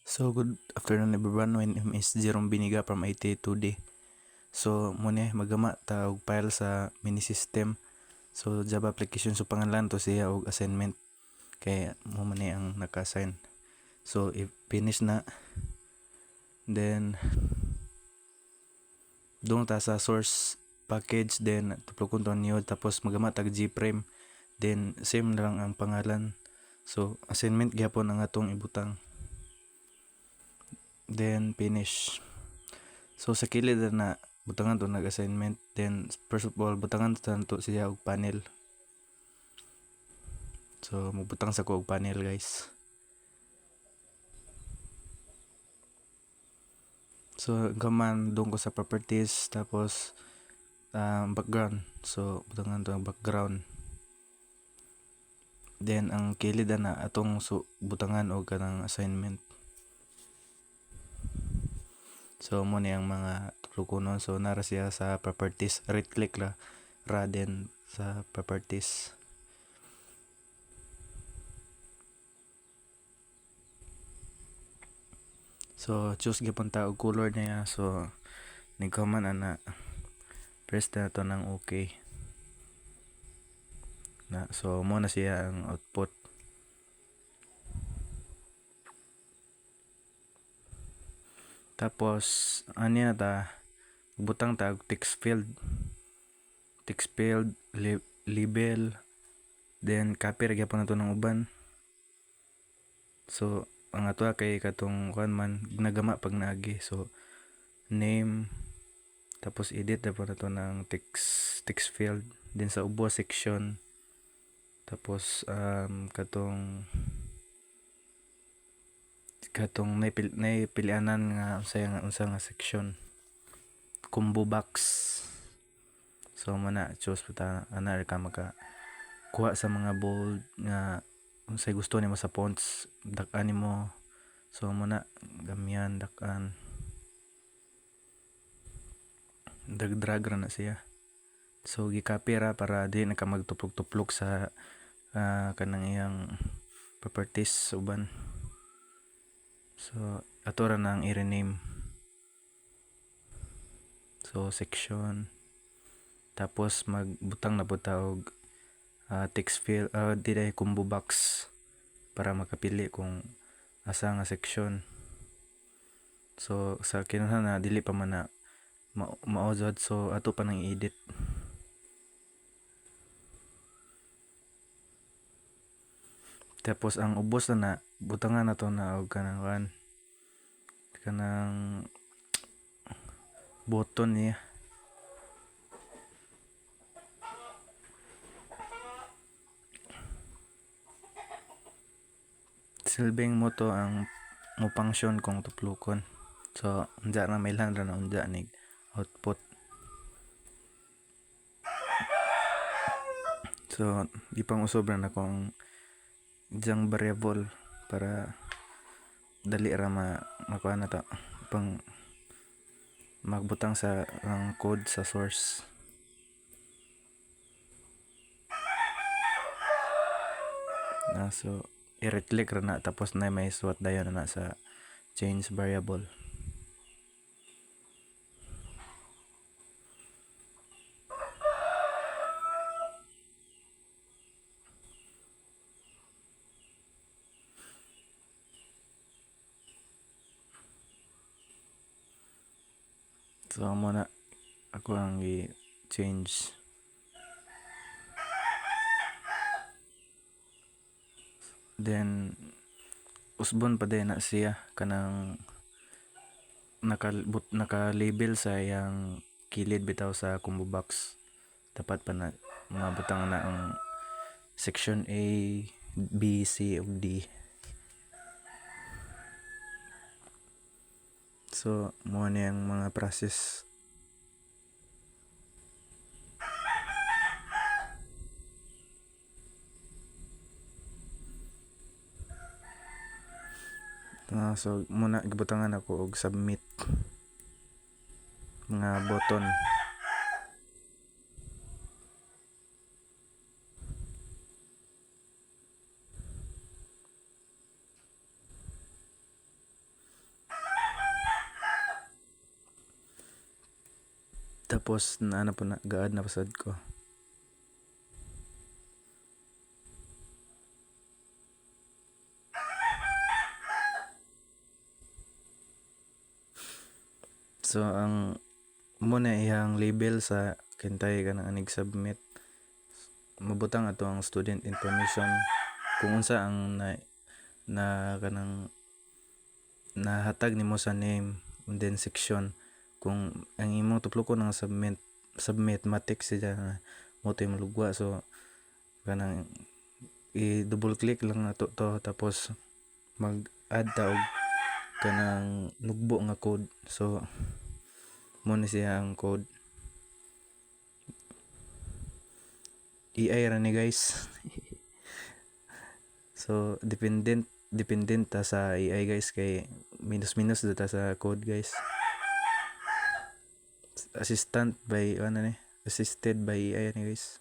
So good afternoon everyone. My name is Jerome Biniga from IT 2D. So muna magama ta og file sa mini system. So Java application so pangalan to siya og assignment kay mo man ang naka-assign. So if finish na, then doon ta sa source package, then tuplokon to new, tapos magama tag gframe, then same lang ang pangalan. So assignment gyapon ang atong ibutang, then finish. So sa kilid na butangan to nag-assignment, then first of all butangan to siya og panel. So magbutang sa ko og panel, guys. So gaman doon ko sa properties, tapos background. So butangan to ang background. Then ang kilid na atong butangan og kanang assignment. So mo ni ang mga tukunon. So nara siya sa properties, right click ra din sa properties. So choose gyapon ta og color niya. So nigkaman ana press na to ng okay na. So mo na siya ang output. Tapos ani na ta butang ta og text field label, then copy ra gyapon nato ng uban. So ang ato kay katong kuan man nagama pag naagi. So name, tapos edit na po na to ng text field, din sa ubo section, tapos katong naipilianan nga unsa nga section, combo box. So mana choose puta ana ka maka kuha sa mga bold nga unsay gusto nimo sa fonts, dak-an nimo. So muna gamyan dak-an, drag ra na siya. So gi-copy ra para di na ka magtuplok-tuplok sa kanang iyang properties uban. So ato ra nang i-rename. So section, tapos magbutang na buta og text field, di combo box para makapili kung asa nga section. So sa kinuha na dili pa man na mauzad, so ato pa nang i-edit. Tapos ang ubos na butangan na to na og kanang button niya. Silbing mo to ang mo function kung tuplukon. So unja na may lang na unja ni output. So ipang usob na kung jang variable para dali ra makuha na to pang magbutang sa ang code sa source. So i-right click ra na, tapos na may swat dayon na sa change variable. So mo na ako ang i-change. Then usbon pa din na siya kanang naka-label sa yang kilid bitaw sa combo box. Dapat pa na mabutang na ang section A, B, C ug D. So mo ni ang mga process. So muna gibutangan ako og submit mga button. Tapos na ano po na gaad na pasad ko. So ang muna iyang label sa kintay ka ng anig submit, mabutang ato ang student information kung unsa ang na kanang nahatag nimo sa name and then section. Kung ang imong tuplokon ng submit matik siya na mo to malugwa, so kanang i-double click lang nato to, tapos mag-add ta og kanang nugbo nga code. So mo ni siya ang code. AI ra ni guys. So dependent ta sa AI guys, kay minus data sa code guys. Assisted by AI ni guys.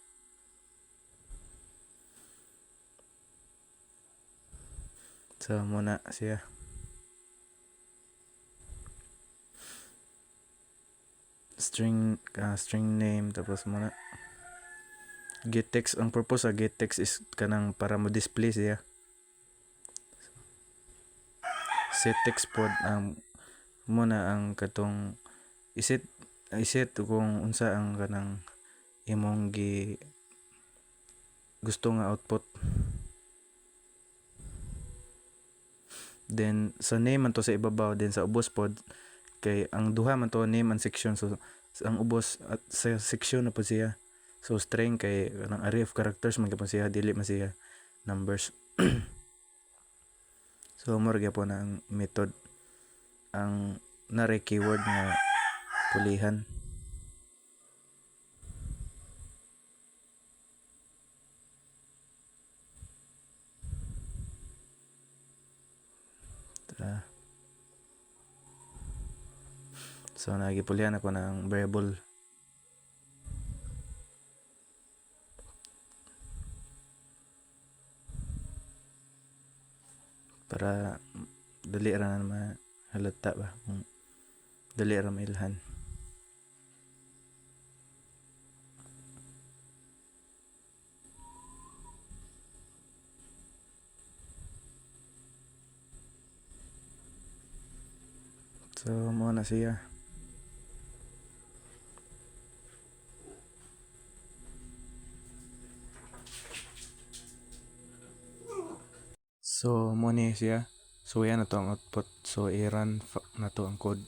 So muna siya. String name, tapos muna get text. Ang purpose sa get text is kanang para mo display siya. Set text pod ang muna ang katong iset kung unsa ang kanang imong gusto nga output. Then sa name man to sa ibabaw, then sa ubos pod kay ang duha man to name and section, so ang ubos at sa section na po siya. So string kay kanang array of characters man gyapon siya, dili man siya numbers. So mo ra gyapon ang method ang nare keyword nga pulihan. So nagipulihan ako ng variable. Para dali ra na mahalata ba, dali ra mailhan. So mo na siya. So mo ni siya. So yan na to ang output. So i-run na to ang code.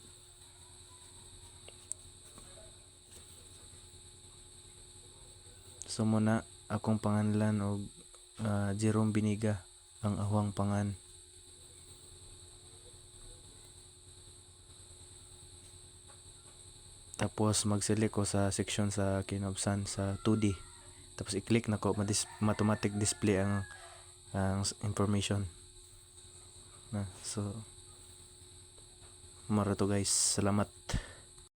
So muna akong panganlan og Jerome Biniga ang ahwang pangan. Tapos mag-select ko sa section sa kinabsan sa 2D. Tapos i-click na ko, automatic display ang information. So mara to guys. Salamat.